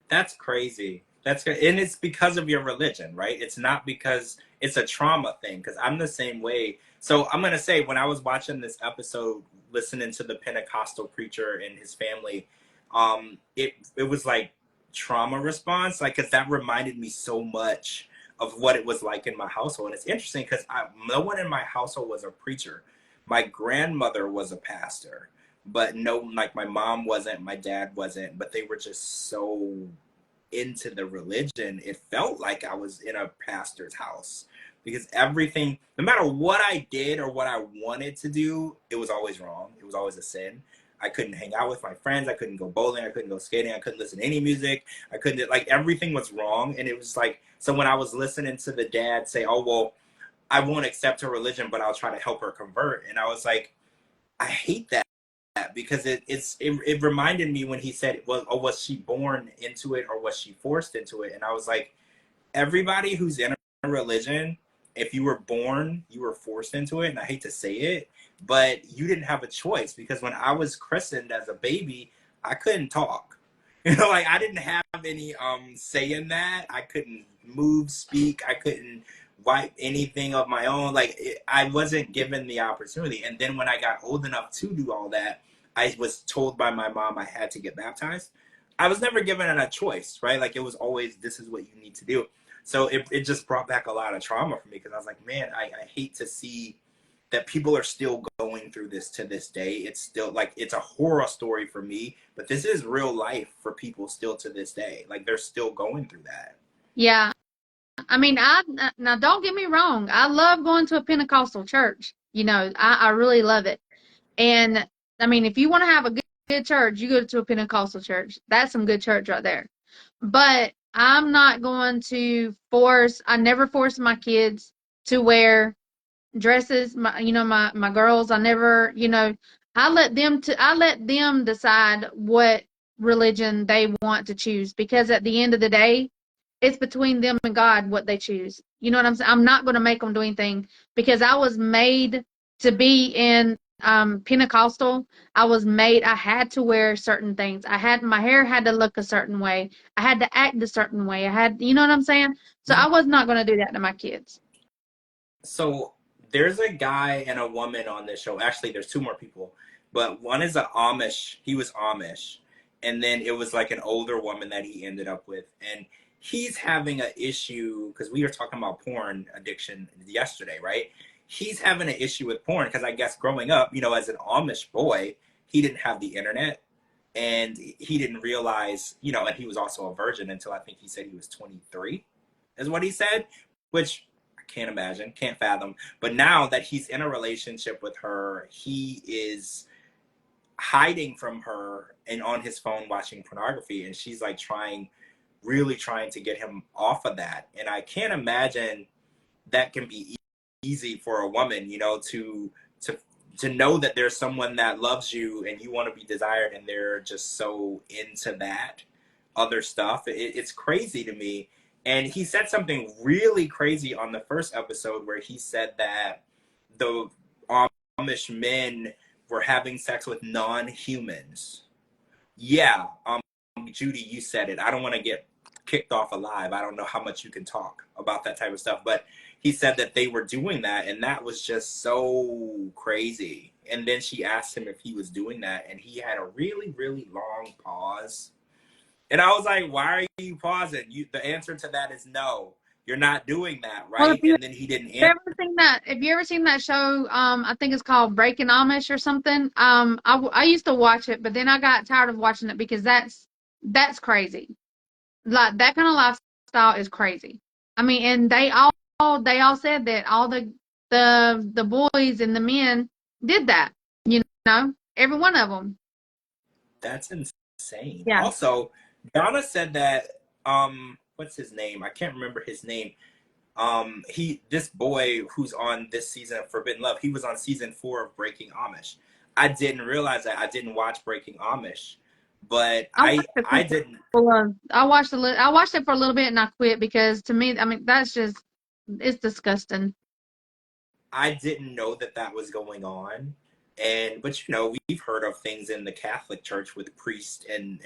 That's crazy. That's good. And it's because of your religion, right? It's not because it's a trauma thing. Because I'm the same way. So I'm gonna say when I was watching this episode, listening to the Pentecostal preacher and his family, it was like trauma response, like because that reminded me so much of what it was like in my household. And it's interesting because no one in my household was a preacher. My grandmother was a pastor, but no, like my mom wasn't, my dad wasn't, but they were just so into the religion, it felt like I was in a pastor's house because everything, no matter what I did or what I wanted to do, it was always wrong. It was always a sin. I couldn't hang out with my friends. I couldn't go bowling. I couldn't go skating. I couldn't listen to any music. I couldn't, like, everything was wrong. And it was like, so when I was listening to the dad say, oh, well, I won't accept her religion, but I'll try to help her convert. And I was like, I hate that because it reminded me when he said, well, oh, was she born into it or was she forced into it? And I was like, everybody who's in a religion, if you were born, you were forced into it. And I hate to say it, but you didn't have a choice because when I was christened as a baby, I couldn't talk. You know, like I didn't have any say in that. I couldn't move, speak. I couldn't wipe anything of my own. Like I wasn't given the opportunity. And then when I got old enough to do all that, I was told by my mom I had to get baptized. I was never given a choice, right? Like it was always this is what you need to do. So it just brought back a lot of trauma for me because I was like, man, I hate to see that people are still going through this to this day. It's still like it's a horror story for me, but this is real life for people still to this day. Like they're still going through that. Yeah. I mean, now don't get me wrong. I love going to a Pentecostal church. You know, I really love it. And I mean, if you want to have a good church, you go to a Pentecostal church. That's some good church right there. But I'm not going to I never force my kids to wear dresses. My girls, I never, I let them decide what religion they want to choose because at the end of the day, it's between them and God what they choose. You know what I'm saying? I'm not going to make them do anything because I was made to be in Pentecostal. I had to wear certain things. My hair had to look a certain way. I had to act a certain way. You know what I'm saying? So Mhm. I was not going to do that to my kids. So there's a guy and a woman on this show. Actually, there's two more people, but one is a Amish. He was Amish, and then it was like an older woman that he ended up with, and he's having an issue because we were talking about porn addiction yesterday, right? He's having an issue with porn because I guess growing up, as an Amish boy, he didn't have the internet and he didn't realize, and he was also a virgin until I think he said he was 23, is what he said, which I can't imagine, can't fathom. But now that he's in a relationship with her, he is hiding from her and on his phone watching pornography, and she's like trying really trying to get him off of that. And I can't imagine that can be easy for a woman, you know, to to know that there's someone that loves you and you want to be desired, and they're just so into that other stuff. It's crazy to me. And he said something really crazy on the first episode where he said that the Amish men were having sex with non-humans. Yeah, Judy, you said it. I don't want to get kicked off alive. I don't know how much you can talk about that type of stuff, but he said that they were doing that, and that was just so crazy. And then she asked him if he was doing that, and he had a really, really long pause. And I was like, "Why are you pausing? The answer to that is no. You're not doing that, Well, if right?" you And then he didn't have answer. ever seen that, if you ever seen that show, I think it's called Breaking Amish or something. I used to watch it, but then I got tired of watching it because that's crazy. Like that kind of lifestyle is crazy. I mean, and they all said that all the boys and the men did that. You know, every one of them. That's insane. Yeah. Also, Donna said that what's his name? I can't remember his name. This boy who's on this season of Forbidden Love, he was on season 4 of Breaking Amish. I didn't realize that. I didn't watch Breaking Amish, but I watched a I didn't couple of, I watched it for a little bit and I quit because to me, I mean, that's just it's disgusting. I didn't know that that was going on. And but you know, we've heard of things in the Catholic Church with priests and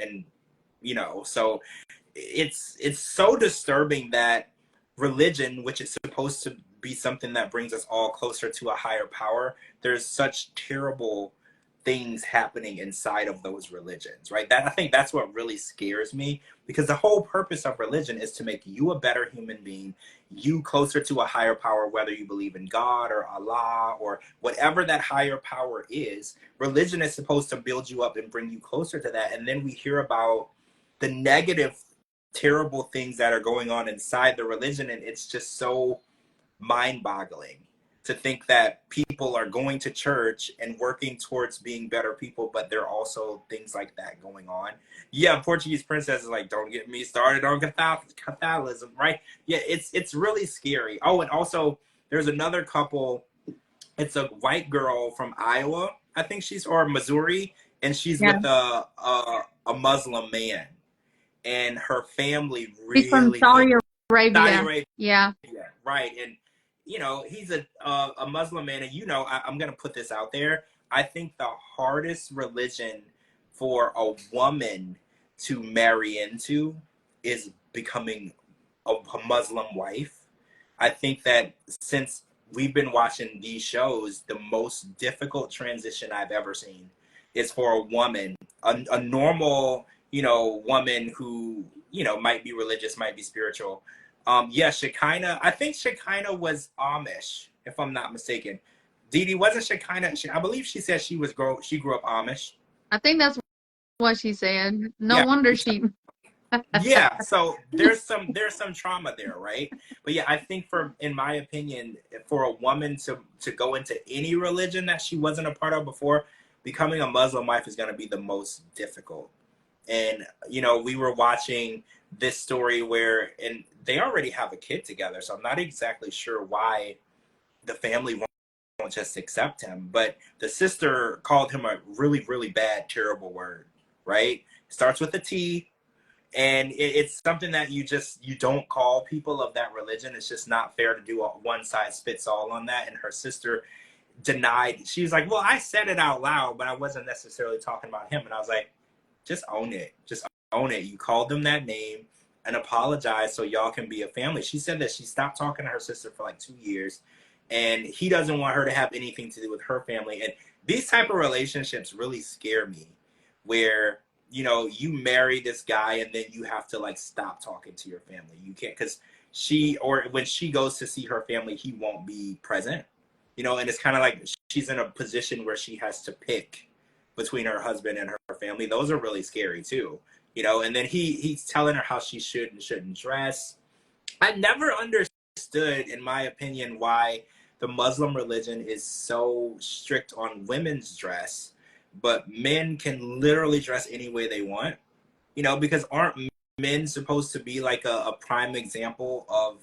you know, so it's so disturbing that religion, which is supposed to be something that brings us all closer to a higher power, there's such terrible things happening inside of those religions, right? That I think that's what really scares me, because the whole purpose of religion is to make you a better human being, you closer to a higher power, whether you believe in God or Allah or whatever that higher power is. Religion is supposed to build you up and bring you closer to that. And then we hear about the negative, terrible things that are going on inside the religion, and it's just so mind-boggling to think that people are going to church and working towards being better people, but there are also things like that going on. Yeah, Portuguese Princess is like, don't get me started on Catholicism, right? Yeah, it's really scary. Oh, and also there's another couple. It's a white girl from Iowa, I think she's, or Missouri, and she's Yeah. with a Muslim man, and her family He's from really Saudi hates Saudi Arabia. Arabia. Yeah. Yeah, right. And you know, he's a Muslim man, and you know, I'm gonna put this out there. I think the hardest religion for a woman to marry into is becoming a Muslim wife. I think that since we've been watching these shows, the most difficult transition I've ever seen is for a woman, a normal, you know, woman who, you know, might be religious, might be spiritual. Yeah, Shekinah. I think Shekinah was Amish, if I'm not mistaken. Dee Dee, wasn't Shekinah? I believe she said she grew up Amish. I think that's what she said. No Yeah, wonder she. yeah. So there's some trauma there, right? But yeah, I think in my opinion, for a woman to go into any religion that she wasn't a part of before, becoming a Muslim wife is going to be the most difficult. And you know, we were watching this story where, and they already have a kid together, so I'm not exactly sure why the family won't just accept him. But the sister called him a really, really bad, terrible word, right? Starts with a T, and it's something that you don't call people of that religion. It's just not fair to do a one size fits all on that. And her sister denied. She was like, well, I said it out loud, but I wasn't necessarily talking about him. And I was like, just own it. Just own it. You called them that name and apologize so y'all can be a family. She said that she stopped talking to her sister for like 2 years, and he doesn't want her to have anything to do with her family. And these type of relationships really scare me, where, you know, you marry this guy and then you have to like stop talking to your family. You can't, because or when she goes to see her family, he won't be present. You know, and it's kind of like she's in a position where she has to pick between her husband and her family. Those are really scary too. You know, and then he's telling her how she should and shouldn't dress. I never understood, in my opinion, why the Muslim religion is so strict on women's dress, but men can literally dress any way they want. You know, because aren't men supposed to be like a prime example of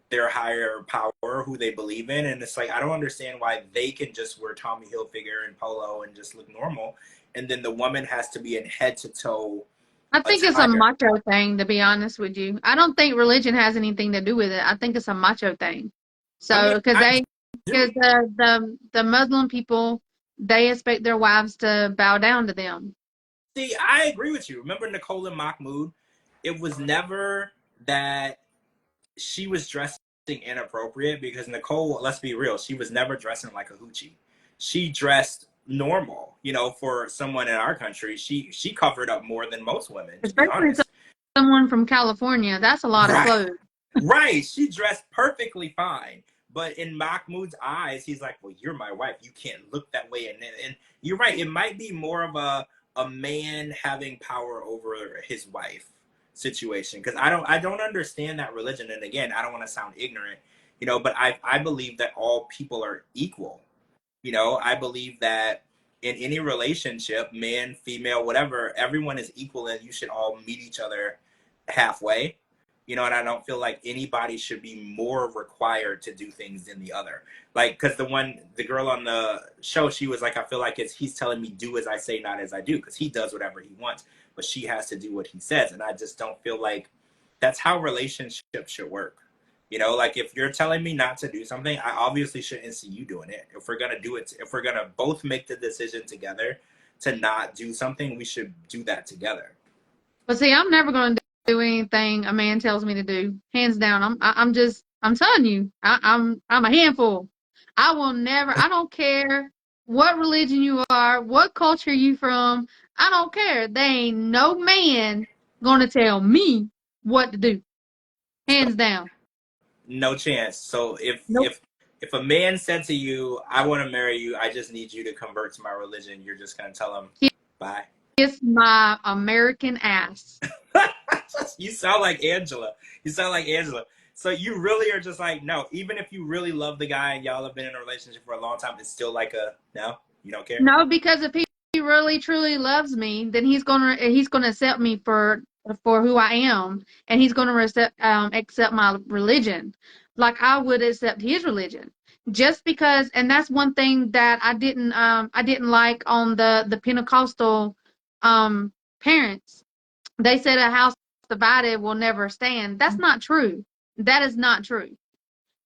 their higher power, who they believe in? And it's like, I don't understand why they can just wear Tommy Hilfiger and polo and just look normal, and then the woman has to be in head to toe I think it's a attire. macho thing, to be honest with you. I don't think religion has anything to do with it. I think it's a macho thing. I mean, So, because I they, do. because the Muslim people, they expect their wives to bow down to them. See, I agree with you. Remember Nicole and Mahmoud? It was never that she was dressing inappropriate, because Nicole, let's be real, she was never dressing like a hoochie. She dressed normal, you know, for someone in our country. She covered up more than most women, to be Especially honest. someone from California. That's a lot of Right. clothes. Right. She dressed perfectly fine. But in Mahmoud's eyes, he's like, well, you're my wife. You can't look that way. And you're right. It might be more of a man having power over his wife situation. Because I don't understand that religion. And again, I don't want to sound ignorant, you know, but I believe that all people are equal. You know, I believe that in any relationship, man, female, whatever, everyone is equal, and you should all meet each other halfway. You know, and I don't feel like anybody should be more required to do things than the other. Like, because the girl on the show, she was like, I feel like he's telling me do as I say, not as I do, because he does whatever he wants, but she has to do what he says. And I just don't feel like that's how relationships should work. You know, like if you're telling me not to do something, I obviously shouldn't see you doing it. If we're gonna do it, if we're gonna both make the decision together to not do something, we should do that together. But see, I'm never going to do anything a man tells me to do. Hands down. I'm just, I'm telling you, I'm a handful. I will never, I don't care what religion you are, what culture you from. I don't care. There ain't no man going to tell me what to do. So Hands down. no chance. So if Nope. if if a man said to you, "I want to marry you. I just need you to convert to my religion," you're just gonna tell him, "Bye." Kiss my American ass. You sound like Angela. You sound like Angela. So you really are just like, no. Even if you really love the guy and y'all have been in a relationship for a long time, it's still like a no. You don't care. No, because if he really truly loves me, then he's gonna accept me for who I am, and he's gonna accept my religion, like I would accept his religion. Just because, and that's one thing that I didn't like on the Pentecostal um parents. They said a house divided will never stand. That's not true. That is not true.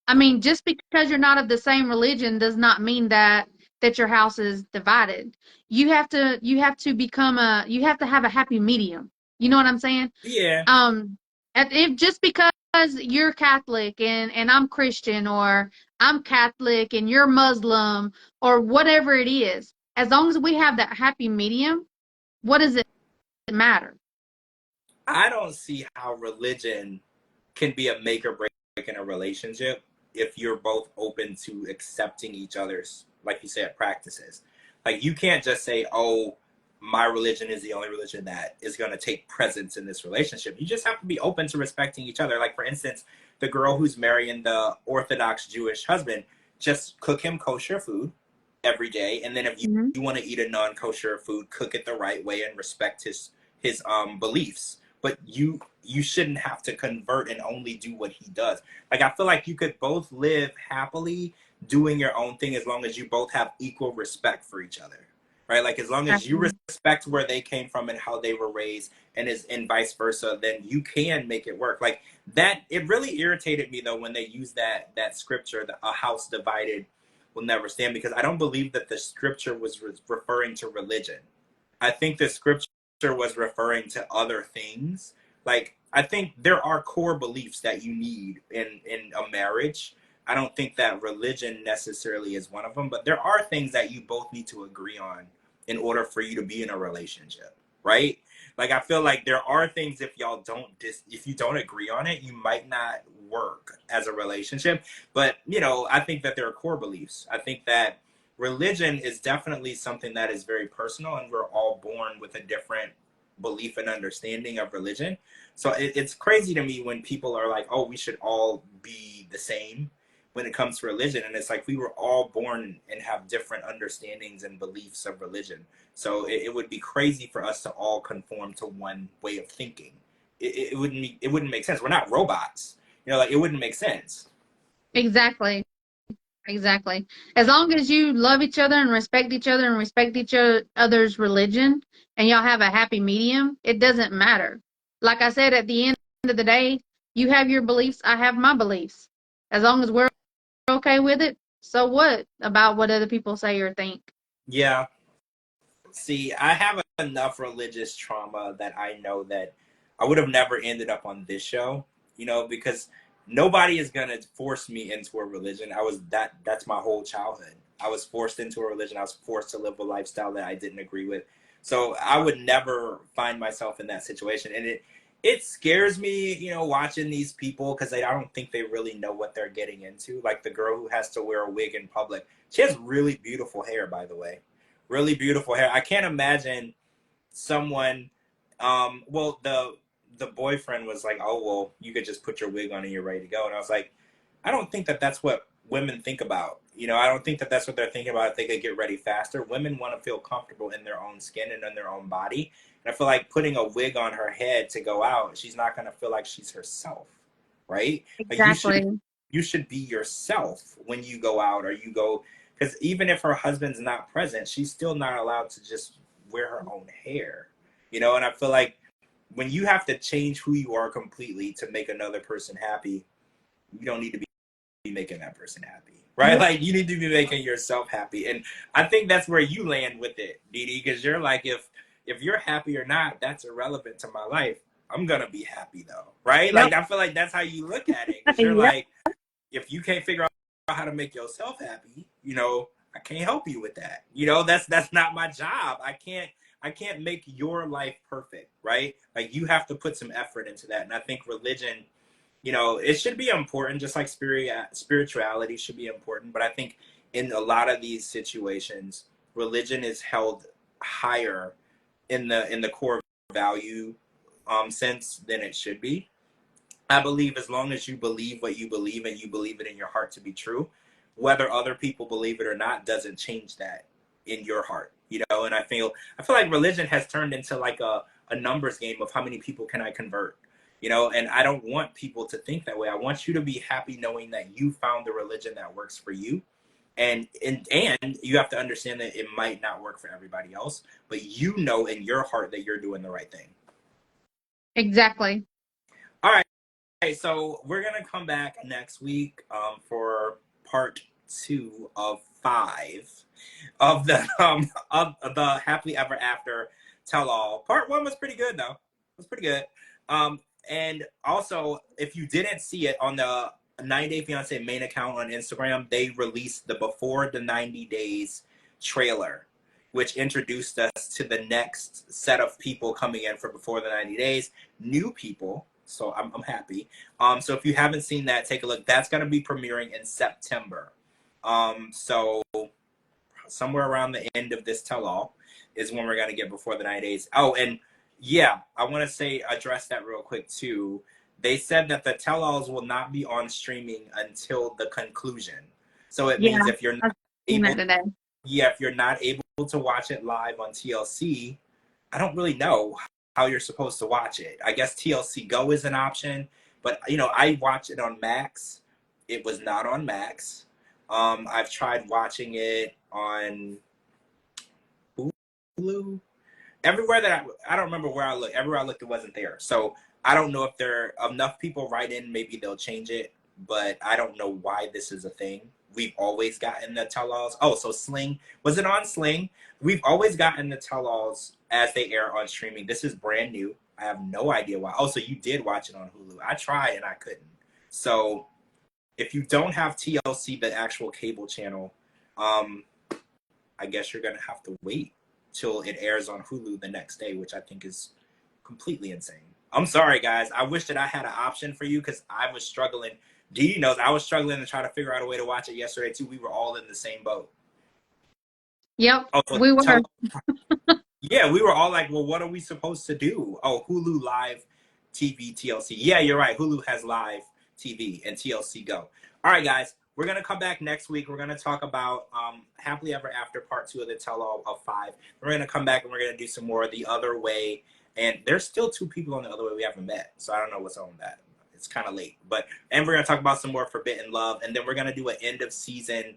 I mean, just because you're not of the same religion does not mean that your house is divided. You have to have a happy medium. You know what I'm saying? Yeah. Um, if just because you're Catholic and I'm Christian, or I'm Catholic and you're Muslim, or whatever it is, as long as we have that happy medium, what does it matter? I don't see how religion can be a make or break in a relationship if you're both open to accepting each other's, like you said, practices. Like you can't just say, "Oh, my religion is the only religion that is going to take presence in this relationship." You just have to be open to respecting each other. Like for instance, the girl who's marrying the Orthodox Jewish husband, just cook him kosher food every day, and then if Hmm. you want to eat a non-kosher food, cook it the right way and respect his beliefs. But you shouldn't have to convert and only do what he does. Like I feel like you could both live happily doing your own thing, as long as you both have equal respect for each other. Right? Like as long as you Exactly. respect where they came from and how they were raised, and vice versa, then you can make it work. Like that, it really irritated me though when they used that scripture, that a house divided will never stand, because I don't believe that the scripture was referring to religion. I think the scripture was referring to other things. Like I think there are core beliefs that you need in a marriage. I don't think that religion necessarily is one of them, but there are things that you both need to agree on in order for you to be in a relationship, right? Like I feel like there are things, if y'all don't if you don't agree on it, you might not work as a relationship. But you know, I think that there are core beliefs. I think that religion is definitely something that is very personal, and we're all born with a different belief and understanding of religion. So it's crazy to me when people are like, oh, we should all be the same when it comes to religion. And it's like we were all born and have different understandings and beliefs of religion. So it would be crazy for us to all conform to one way of thinking. it wouldn't make sense. We're not robots. You know, like it wouldn't make sense. Exactly. Exactly. As long as you love each other and respect each other's religion and y'all have a happy medium, it doesn't matter. Like I said, at the end of the day, you have your beliefs, I have my beliefs. As long as we're okay with it, so what about what other people say or think? Yeah. See, I have enough religious trauma that I know that I would have never ended up on this show, you know, because nobody is gonna force me into a religion. That's my whole childhood. I was forced into a religion. I was forced to live a lifestyle that I didn't agree with. So I would never find myself in that situation. And it scares me, you know, watching these people because I don't think they really know what they're getting into. Like the girl who has to wear a wig in public. She has really beautiful hair, by the way, really beautiful hair. I can't imagine someone. Well, the boyfriend was like, "Oh, well, you could just put your wig on and you're ready to go." And I was like, I don't think that that's what women think about. You know, I don't think that that's what they're thinking about if they could get ready faster. Women want to feel comfortable in their own skin and in their own body. And I feel like putting a wig on her head to go out, she's not going to feel like she's herself, right? Like Exactly. you should be yourself when you go out or you go, because even if her husband's not present, she's still not allowed to just wear her own hair, you know. And I feel like when you have to change who you are completely to make another person happy, you don't need to be making that person happy, right? Yeah. Like you need to be making yourself happy. And I think that's where you land with it, Dee, because you're like, if you're happy or not, that's irrelevant to my life. I'm gonna be happy though, right? Yep. Like I feel like that's how you look at it, because you're Yep. like, if you can't figure out how to make yourself happy, you know, I can't help you with that. You know, that's not my job. I can't make your life perfect, right? Like you have to put some effort into that. And I think religion, you know, it should be important, just like spirituality should be important. But I think in a lot of these situations, religion is held higher in the core value sense than it should be. I believe as long as you believe what you believe and you believe it in your heart to be true, whether other people believe it or not doesn't change that in your heart, you know. And I feel like religion has turned into like a numbers game of how many people can I convert, you know. And I don't want people to think that way. I want you to be happy knowing that you found the religion that works for you. And you have to understand that it might not work for everybody else, but you know in your heart that you're doing the right thing. Exactly. All right. Okay, so we're gonna come back next week for part 2 of 5 of the happily ever after tell all. Part 1 was pretty good though. It was pretty good. Um, and also, if you didn't see it on the 90 Day Fiance main account on Instagram, they released the before the 90 days trailer, which introduced us to the next set of people coming in for before the 90 days, new people. So I'm happy. So if you haven't seen that, take a look. That's going to be premiering in September. So somewhere around the end of this tell-all is when we're going to get before the 90 days. Oh, and yeah, I want to address that real quick too. They said that the tell-alls will not be on streaming until the conclusion. So it Yeah. means if you're I've not seen that able, today. yeah, if you're not able to watch it live on TLC, I don't really know how you're supposed to watch it. I guess TLC Go is an option, but you know, I watched it on Max. It was not on Max. I've tried watching it on Hulu. Everywhere that I don't remember where I looked. Everywhere I looked, it wasn't there. So I don't know if there are enough people write in. Maybe they'll change it, but I don't know why this is a thing. We've always gotten the tell-alls. Oh, so Sling, was it on Sling? We've always gotten the tell-alls as they air on streaming. This is brand new. I have no idea why. Oh, so you did watch it on Hulu. I tried and I couldn't. So if you don't have TLC, the actual cable channel, um, I guess you're gonna have to wait till it airs on Hulu the next day, which I think is completely insane. I'm sorry, guys. I wish that I had an option for you because I was struggling. Dee knows I was struggling to try to figure out a way to watch it yesterday too. We were all in the same boat. Yep. Oh, so We were. yeah, we were all like, well, what are we supposed to do? Oh, Hulu Live TV TLC. Yeah, you're right. Hulu has live TV and TLC Go. All right, guys. We're going to come back next week. We're going to talk about Happily Ever After Part 2 of the Tell All of 5. We're going to come back and we're going to do some more of The Other Way And there's still 2 people on the other way we haven't met. So I don't know what's on that. It's kind of late. And we're going to talk about some more Forbidden Love. And then we're going to do an end of season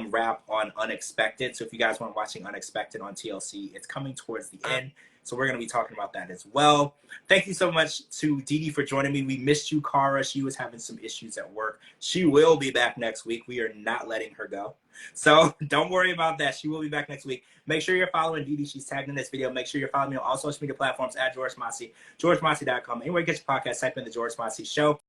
wrap on Unexpected. So if you guys weren't watching Unexpected on TLC, it's coming towards the end. So we're going to be talking about that as well. Thank you so much to Dee Dee for joining me. We missed you, Cara. She was having some issues at work. She will be back next week. We are not letting her go. So don't worry about that. She will be back next week. Make sure you're following Dee Dee. She's tagged in this video. Make sure you're following me on all social media platforms at George Mossey, GeorgeMossey.com. Anywhere you get your podcast, type in The George Mossey Show.